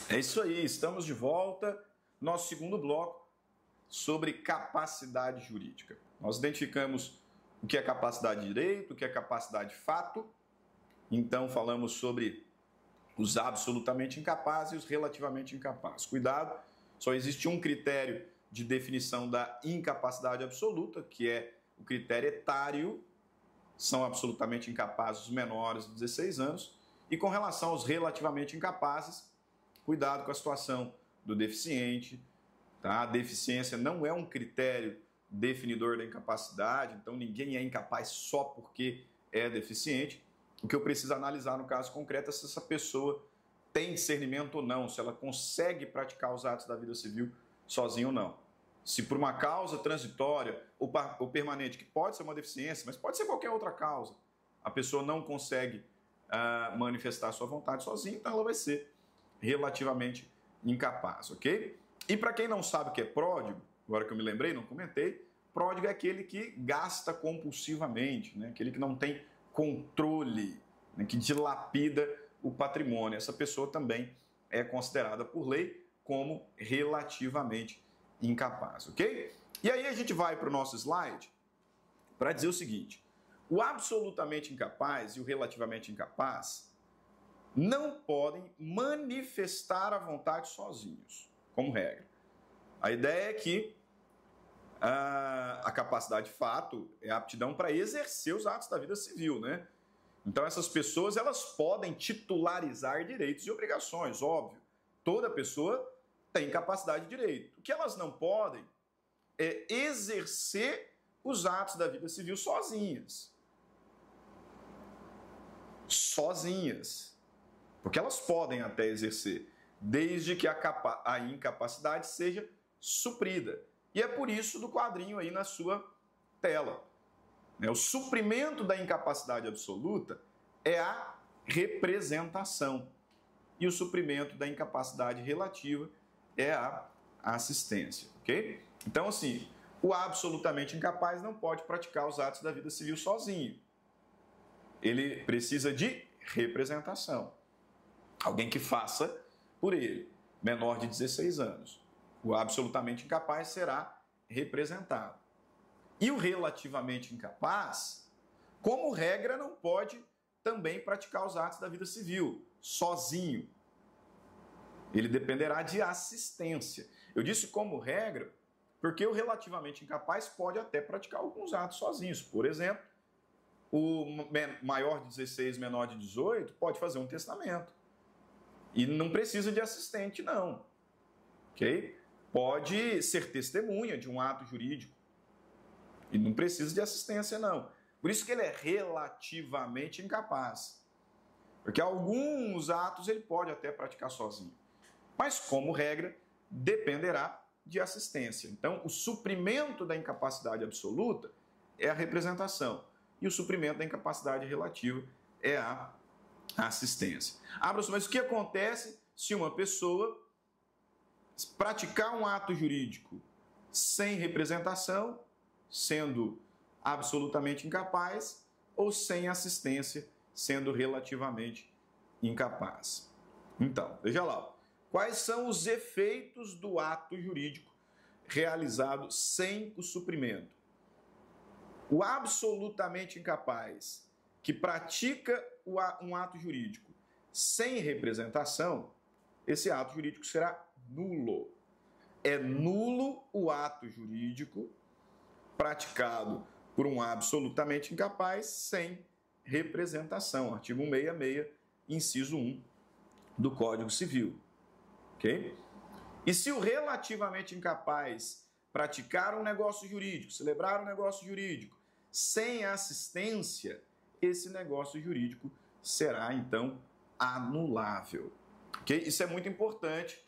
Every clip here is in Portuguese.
É isso aí, estamos de volta. Nosso segundo bloco sobre capacidade jurídica. Nós identificamos o que é capacidade de direito, o que é capacidade de fato. Então falamos sobre os absolutamente incapazes e os relativamente incapazes. Cuidado, só existe um critério de definição da incapacidade absoluta, que é o critério etário. São absolutamente incapazes os menores de 16 anos. E com relação aos relativamente incapazes, cuidado com a situação do deficiente. Tá? A deficiência não é um critério definidor da incapacidade, então ninguém é incapaz só porque é deficiente. O que eu preciso analisar no caso concreto é se essa pessoa tem discernimento ou não, se ela consegue praticar os atos da vida civil sozinha ou não. Se por uma causa transitória ou permanente, que pode ser uma deficiência, mas pode ser qualquer outra causa, a pessoa não consegue manifestar a sua vontade sozinha, então ela vai ser relativamente incapaz, ok? E para quem não sabe o que é pródigo, agora que eu me lembrei, não comentei, pródigo é aquele que gasta compulsivamente, né? Aquele que não tem controle, né? Que dilapida o patrimônio. Essa pessoa também é considerada por lei como relativamente incapaz, ok? E aí a gente vai para o nosso slide para dizer o seguinte: o absolutamente incapaz e o relativamente incapaz não podem manifestar a vontade sozinhos, como regra. A ideia é que a capacidade de fato é a aptidão para exercer os atos da vida civil, né? Então essas pessoas elas podem titularizar direitos e obrigações, óbvio. Toda pessoa tem capacidade de direito. O que elas não podem é exercer os atos da vida civil sozinhas. Sozinhas. Porque elas podem até exercer, desde que a incapacidade seja suprida. E é por isso do quadrinho aí na sua tela. O suprimento da incapacidade absoluta é a representação. E o suprimento da incapacidade relativa é a assistência. Ok? Então, assim, o absolutamente incapaz não pode praticar os atos da vida civil sozinho. Ele precisa de representação. Alguém que faça por ele, menor de 16 anos. O absolutamente incapaz será representado. E o relativamente incapaz, como regra, não pode também praticar os atos da vida civil, sozinho. Ele dependerá de assistência. Eu disse como regra, porque o relativamente incapaz pode até praticar alguns atos sozinhos. Por exemplo, o maior de 16, menor de 18, pode fazer um testamento. E não precisa de assistente, não. Ok? Pode ser testemunha de um ato jurídico. E não precisa de assistência, não. Por isso que ele é relativamente incapaz. Porque alguns atos ele pode até praticar sozinho. Mas, como regra, dependerá de assistência. Então, o suprimento da incapacidade absoluta é a representação. E o suprimento da incapacidade relativa é a assistência. Mas o que acontece se uma pessoa praticar um ato jurídico sem representação, sendo absolutamente incapaz, ou sem assistência, sendo relativamente incapaz? Então, veja lá. Quais são os efeitos do ato jurídico realizado sem o suprimento? O absolutamente incapaz que pratica um ato jurídico sem representação, esse ato jurídico será nulo. É nulo o ato jurídico praticado por um absolutamente incapaz sem representação. Artigo 166, inciso 1 do Código Civil. Ok? E se o relativamente incapaz praticar um negócio jurídico, celebrar um negócio jurídico sem assistência, esse negócio jurídico será, então, anulável. Okay? Isso é muito importante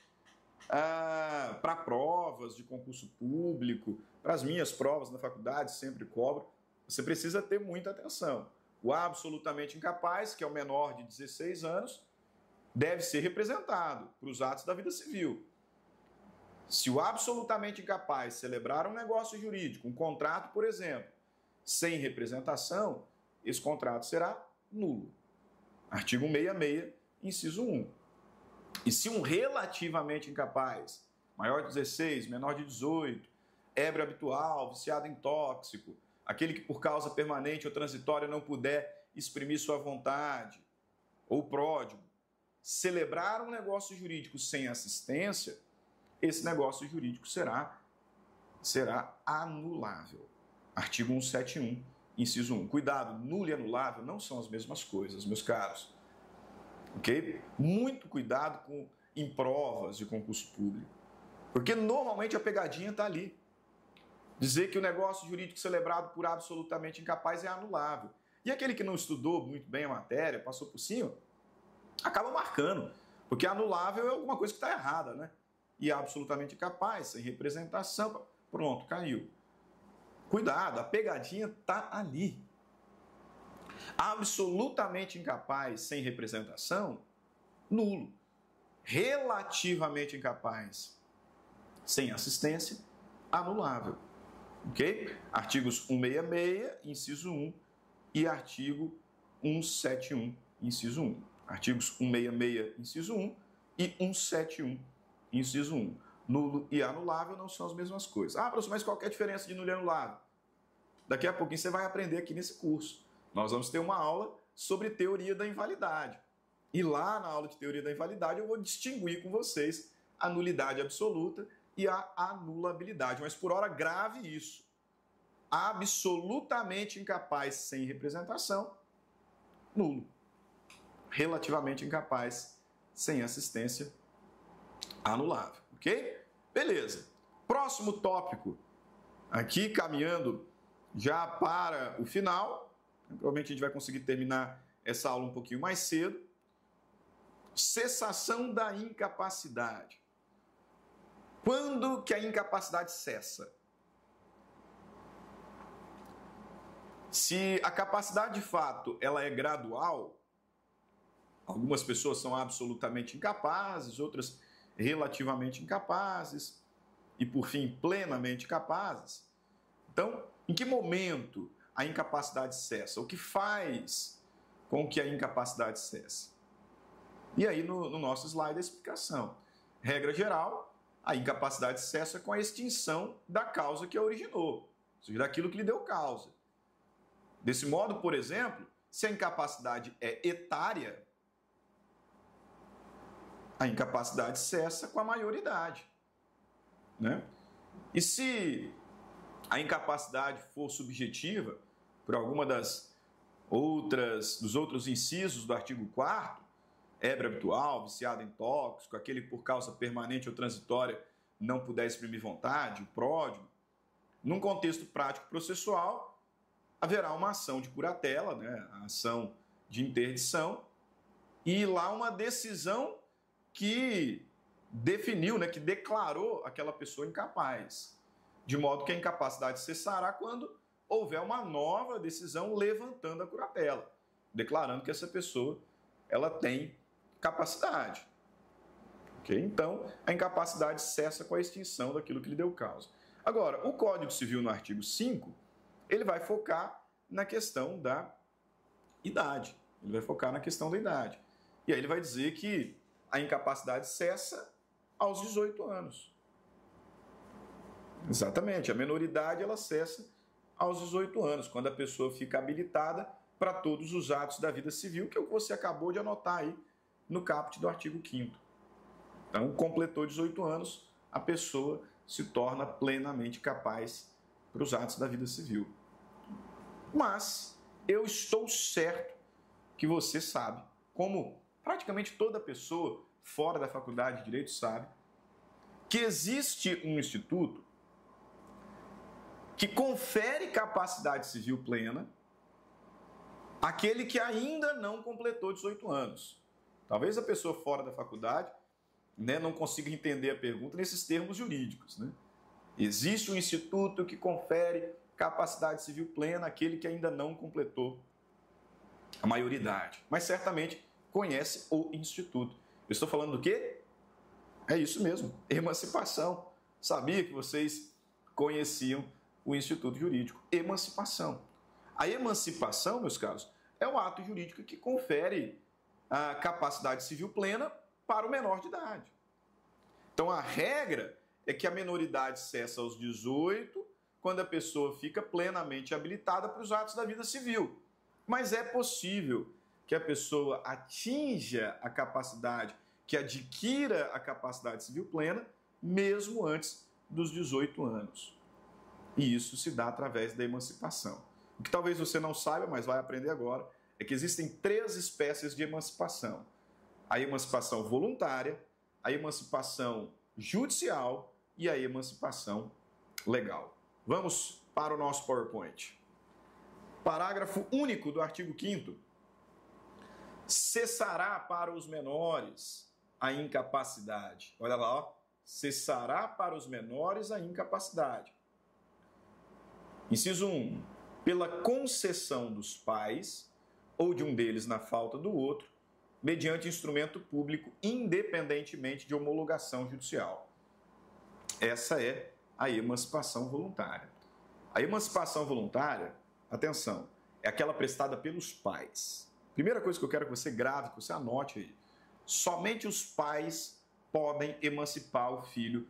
para provas de concurso público, para as minhas provas na faculdade, sempre cobro. Você precisa ter muita atenção. O absolutamente incapaz, que é o menor de 16 anos, deve ser representado para os atos da vida civil. Se o absolutamente incapaz celebrar um negócio jurídico, um contrato, por exemplo, sem representação, esse contrato será nulo. Artigo 166, inciso 1. E se um relativamente incapaz, maior de 16, menor de 18, ébrio habitual, viciado em tóxico, aquele que por causa permanente ou transitória não puder exprimir sua vontade, ou pródigo, celebrar um negócio jurídico sem assistência, esse negócio jurídico será anulável. Artigo 171, inciso 1. Cuidado, nulo e anulável não são as mesmas coisas, meus caros. Ok? Muito cuidado em provas de concurso público. Porque normalmente a pegadinha está ali. Dizer que o negócio jurídico celebrado por absolutamente incapaz é anulável. E aquele que não estudou muito bem a matéria, passou por cima, acaba marcando. Porque anulável é alguma coisa que está errada, né? E absolutamente incapaz, sem representação, pronto, caiu. Cuidado, a pegadinha está ali. Absolutamente incapaz, sem representação, nulo. Relativamente incapaz, sem assistência, anulável. Ok? Artigos 166, inciso 1 e artigo 171, inciso 1. Artigos 166, inciso 1 e 171, inciso 1. Nulo e anulável não são as mesmas coisas. Ah, professor, mas qual que é a diferença de nulo e anulável? Daqui a pouquinho você vai aprender aqui nesse curso. Nós vamos ter uma aula sobre teoria da invalidade. E lá na aula de teoria da invalidade eu vou distinguir com vocês a nulidade absoluta e a anulabilidade. Mas por hora grave isso. Absolutamente incapaz sem representação, nulo. Relativamente incapaz sem assistência, anulável. Ok? Beleza. Próximo tópico. Aqui caminhando já para o final. Provavelmente a gente vai conseguir terminar essa aula um pouquinho mais cedo. Cessação da incapacidade. Quando que a incapacidade cessa? Se a capacidade de fato ela é gradual, algumas pessoas são absolutamente incapazes, outras relativamente incapazes e por fim plenamente capazes. Então, em que momento a incapacidade cessa? O que faz com que a incapacidade cesse? E aí no nosso slide a explicação. Regra geral, a incapacidade cessa com a extinção da causa que a originou, ou seja, daquilo que lhe deu causa. Desse modo, por exemplo, se a incapacidade é etária, a incapacidade cessa com a maioridade, né? E se a incapacidade for subjetiva, por alguma dos outros incisos do artigo 4º, ébrio habitual, viciado em tóxico, aquele que por causa permanente ou transitória não puder exprimir vontade, o pródigo, num contexto prático processual, haverá uma ação de curatela, né, a ação de interdição, e lá uma decisão que definiu, né, que declarou aquela pessoa incapaz, de modo que a incapacidade cessará quando houver uma nova decisão levantando a curatela, declarando que essa pessoa ela tem capacidade. Okay? Então, a incapacidade cessa com a extinção daquilo que lhe deu causa. Agora, o Código Civil, no artigo 5, ele vai focar na questão da idade. Ele vai focar na questão da idade. E aí ele vai dizer que a incapacidade cessa aos 18 anos. Exatamente, a menoridade ela cessa aos 18 anos, quando a pessoa fica habilitada para todos os atos da vida civil, que é o que você acabou de anotar aí no caput do artigo 5º. Então, completou 18 anos, a pessoa se torna plenamente capaz para os atos da vida civil. Mas eu estou certo que você sabe, como praticamente toda pessoa fora da faculdade de Direito sabe, que existe um instituto que confere capacidade civil plena àquele que ainda não completou 18 anos. Talvez a pessoa fora da faculdade, né, não consiga entender a pergunta nesses termos jurídicos, né? Existe um instituto que confere capacidade civil plena àquele que ainda não completou a maioridade, mas certamente conhece o instituto. Eu estou falando do quê? É isso mesmo, emancipação. Sabia que vocês conheciam o instituto jurídico, emancipação. A emancipação, meus caros, é um ato jurídico que confere a capacidade civil plena para o menor de idade. Então a regra é que a menoridade cessa aos 18, quando a pessoa fica plenamente habilitada para os atos da vida civil. Mas é possível que a pessoa atinja a capacidade, que adquira a capacidade civil plena, mesmo antes dos 18 anos. E isso se dá através da emancipação. O que talvez você não saiba, mas vai aprender agora, é que existem 3 espécies de emancipação. A emancipação voluntária, a emancipação judicial e a emancipação legal. Vamos para o nosso PowerPoint. Parágrafo único do artigo 5º. Cessará para os menores a incapacidade. Olha lá, ó. Cessará para os menores a incapacidade. Inciso 1. Pela concessão dos pais ou de um deles na falta do outro, mediante instrumento público, independentemente de homologação judicial. Essa é a emancipação voluntária. A emancipação voluntária, atenção, é aquela prestada pelos pais. Primeira coisa que eu quero que você grave, que você anote aí. Somente os pais podem emancipar o filho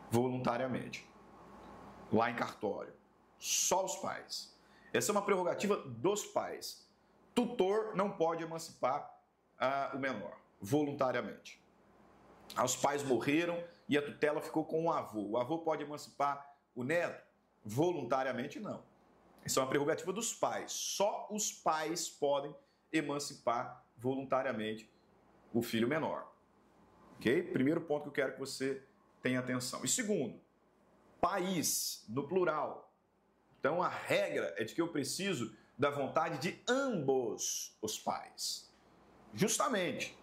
voluntariamente. Lá em cartório. Só os pais. Essa é uma prerrogativa dos pais. Tutor não pode emancipar o menor voluntariamente. Os pais morreram e a tutela ficou com o avô. O avô pode emancipar o neto? Voluntariamente não. Isso é uma prerrogativa dos pais. Só os pais podem emancipar voluntariamente o filho menor. Ok? Primeiro ponto que eu quero que você tenha atenção. E segundo, país, no plural. Então a regra é de que eu preciso da vontade de ambos os pais. Justamente.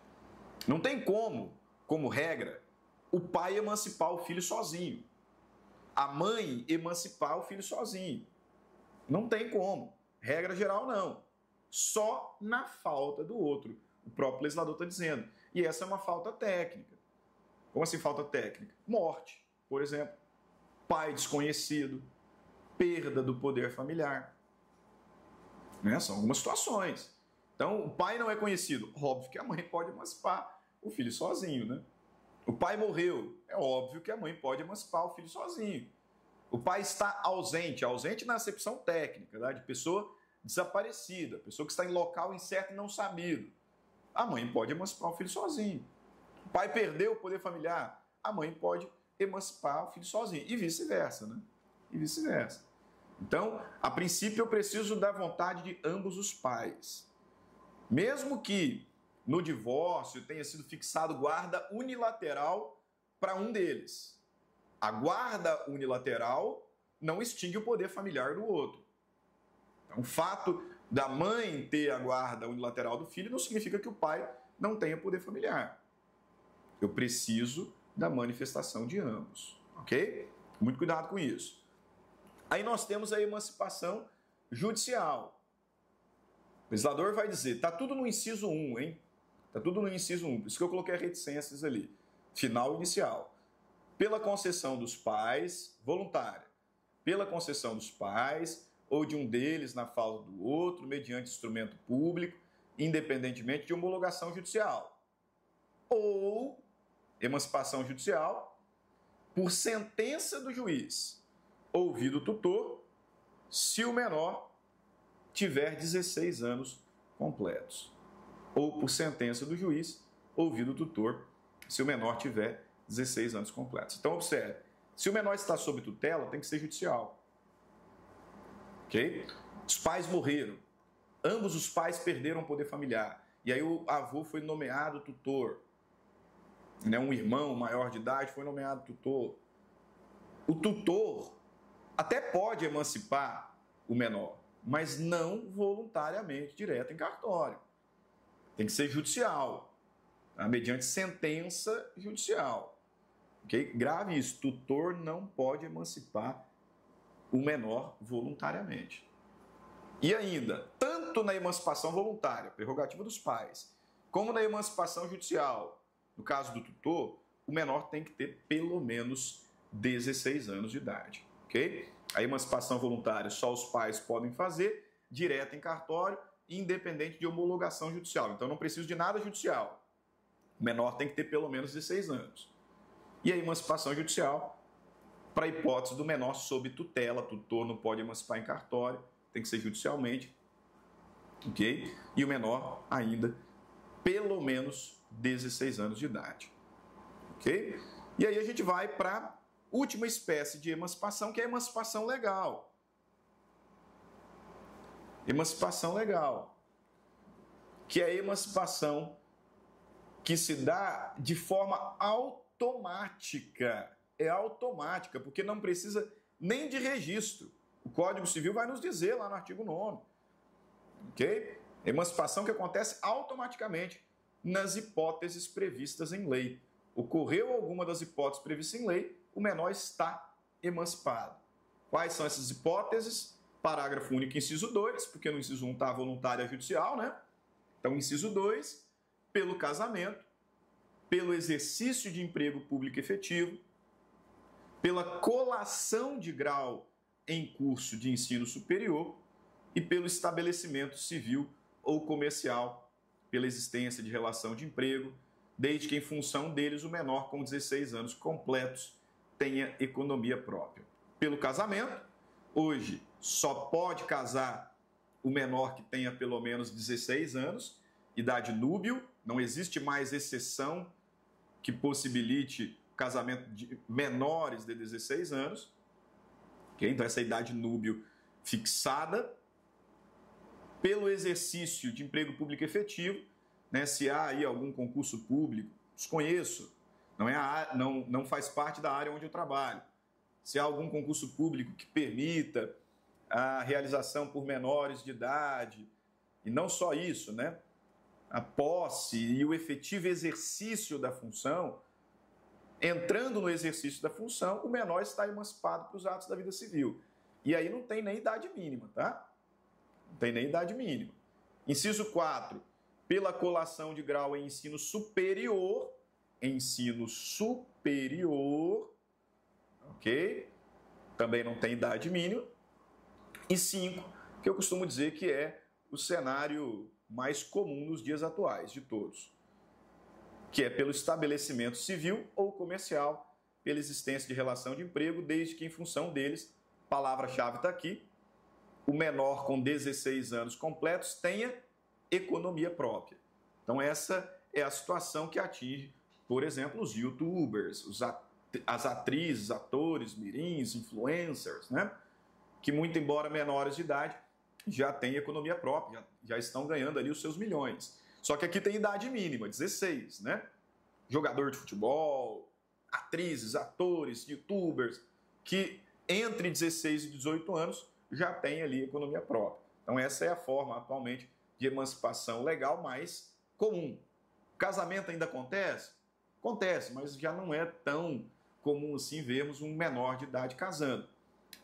Não tem como regra, o pai emancipar o filho sozinho. A mãe emancipar o filho sozinho. Não tem como. Regra geral, não. Só na falta do outro. O próprio legislador está dizendo. E essa é uma falta técnica. Como assim falta técnica? Morte, por exemplo. Pai desconhecido. Perda do poder familiar. Né? São algumas situações. Então, o pai não é conhecido. Óbvio que a mãe pode emancipar o filho sozinho, né? O pai morreu. É óbvio que a mãe pode emancipar o filho sozinho. O pai está ausente. Ausente na acepção técnica, né? De pessoa desaparecida. Pessoa que está em local incerto e não sabido. A mãe pode emancipar o filho sozinho. O pai perdeu o poder familiar. A mãe pode emancipar o filho sozinho. E vice-versa, né? E vice-versa. Então, a princípio, eu preciso da vontade de ambos os pais. Mesmo que no divórcio tenha sido fixado guarda unilateral para um deles. A guarda unilateral não extingue o poder familiar do outro. Então, o fato da mãe ter a guarda unilateral do filho não significa que o pai não tenha poder familiar. Eu preciso da manifestação de ambos, ok? Muito cuidado com isso. Aí nós temos a emancipação judicial. O legislador vai dizer, está tudo no inciso 1, hein? Está tudo no inciso 1, por isso que eu coloquei reticências ali. Final inicial. Pela concessão dos pais, voluntária. Pela concessão dos pais, ou de um deles na falta do outro, mediante instrumento público, independentemente de homologação judicial. Ou emancipação judicial, por sentença do juiz, ouvido o tutor, se o menor tiver 16 anos completos. Ou por sentença do juiz, ouvido o tutor, se o menor tiver 16 anos completos. Então, observe, se o menor está sob tutela, tem que ser judicial. Ok? Os pais morreram. Ambos os pais perderam o poder familiar. E aí o avô foi nomeado tutor. Né? Um irmão maior de idade foi nomeado tutor. O tutor até pode emancipar o menor, mas não voluntariamente, direto em cartório. Tem que ser judicial, tá? Mediante sentença judicial. Okay? Grave isso, tutor não pode emancipar o menor voluntariamente. E ainda, tanto na emancipação voluntária, prerrogativa dos pais, como na emancipação judicial, no caso do tutor, o menor tem que ter pelo menos 16 anos de idade. Ok? A emancipação voluntária só os pais podem fazer, direto em cartório, independente de homologação judicial. Então não preciso de nada judicial. O menor tem que ter pelo menos 16 anos. E a emancipação judicial, para a hipótese do menor sob tutela, tutor não pode emancipar em cartório, tem que ser judicialmente, ok? E o menor ainda pelo menos 16 anos de idade, ok? E aí a gente vai para a última espécie de emancipação, que é a emancipação legal. Emancipação legal, que é a emancipação que se dá de forma automática. É automática, porque não precisa nem de registro. O Código Civil vai nos dizer lá no artigo 9º. Ok? Emancipação que acontece automaticamente nas hipóteses previstas em lei. Ocorreu alguma das hipóteses previstas em lei, o menor está emancipado. Quais são essas hipóteses? Parágrafo único, inciso 2, porque no inciso 1 está a voluntária judicial, né? Então, inciso 2, pelo casamento, pelo exercício de emprego público efetivo, pela colação de grau em curso de ensino superior e pelo estabelecimento civil ou comercial, pela existência de relação de emprego, desde que em função deles o menor com 16 anos completos tenha economia própria. Pelo casamento, hoje só pode casar o menor que tenha pelo menos 16 anos, idade núbio, não existe mais exceção que possibilite casamento de menores de 16 anos, okay? Então essa idade núbio fixada, pelo exercício de emprego público efetivo, né? Se há aí algum concurso público, desconheço, não faz parte da área onde eu trabalho. Se há algum concurso público que permita a realização por menores de idade, e não só isso, né? A posse e o efetivo exercício da função, entrando no exercício da função, o menor está emancipado para os atos da vida civil. E aí não tem nem idade mínima, tá? Não tem nem idade mínima. Inciso 4, pela colação de grau em ensino superior, ok? Também não tem idade mínima. E 5, que eu costumo dizer que é o cenário mais comum nos dias atuais de todos, que é pelo estabelecimento civil ou comercial, pela existência de relação de emprego, desde que em função deles, palavra-chave está aqui, o menor com 16 anos completos tenha economia própria. Então essa é a situação que atinge, por exemplo, os youtubers, as atrizes, atores, mirins, influencers, né? Que muito embora menores de idade, já têm economia própria, já estão ganhando ali os seus milhões. Só que aqui tem idade mínima, 16, né? Jogador de futebol, atrizes, atores, youtubers, que entre 16 e 18 anos já têm ali economia própria. Então essa é a forma atualmente de emancipação legal mais comum. Casamento ainda acontece? Acontece, mas já não é tão comum assim vermos um menor de idade casando.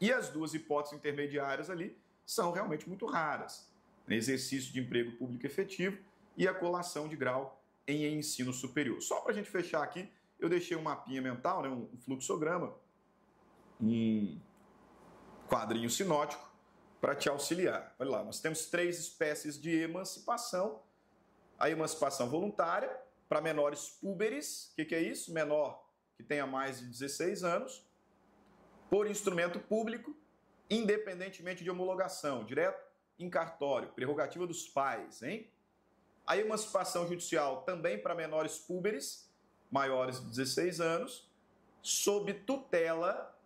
E as duas hipóteses intermediárias ali são realmente muito raras. Exercício de emprego público efetivo e a colação de grau em ensino superior. Só para a gente fechar aqui, eu deixei um mapinha mental, né, um fluxograma, um quadrinho sinótico para te auxiliar. Olha lá, nós temos 3 espécies de emancipação. A emancipação voluntária para menores púberes. O que é isso? Menor que tenha mais de 16 anos. Por instrumento público, independentemente de homologação, direto em cartório, prerrogativa dos pais, hein? A emancipação judicial também para menores púberes, maiores de 16 anos, sob tutela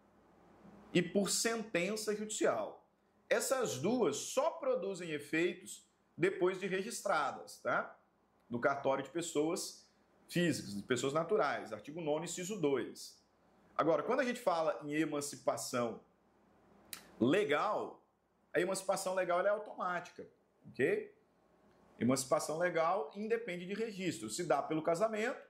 e por sentença judicial. Essas duas só produzem efeitos depois de registradas, tá? No cartório de pessoas físicas, de pessoas naturais, artigo 9º, inciso 2. Agora, quando a gente fala em emancipação legal, a emancipação legal ela é automática, ok? Emancipação legal independe de registro. Se dá pelo casamento,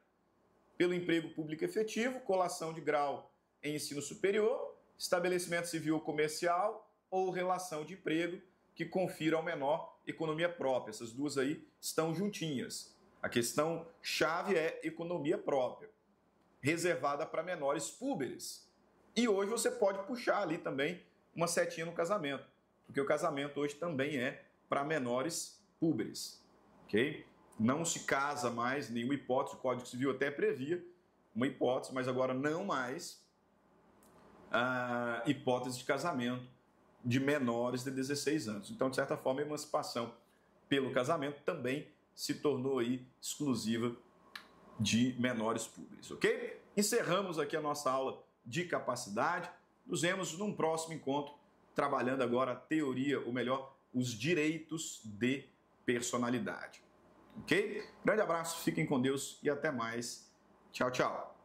pelo emprego público efetivo, colação de grau em ensino superior, estabelecimento civil ou comercial ou relação de emprego que confira ao menor economia própria. Essas duas aí estão juntinhas. A questão chave é economia própria, reservada para menores púberes. E hoje você pode puxar ali também uma setinha no casamento, porque o casamento hoje também é para menores púberes, ok? não se casa mais, nenhuma hipótese, o Código Civil até previa uma hipótese, mas agora não mais a hipótese de casamento de menores de 16 anos. Então, de certa forma, a emancipação pelo casamento também se tornou aí exclusiva de menores públicos, ok? Encerramos aqui a nossa aula de capacidade. Nos vemos num próximo encontro, trabalhando agora a teoria, ou melhor, os direitos de personalidade. Ok? Grande abraço, fiquem com Deus e até mais. Tchau, tchau.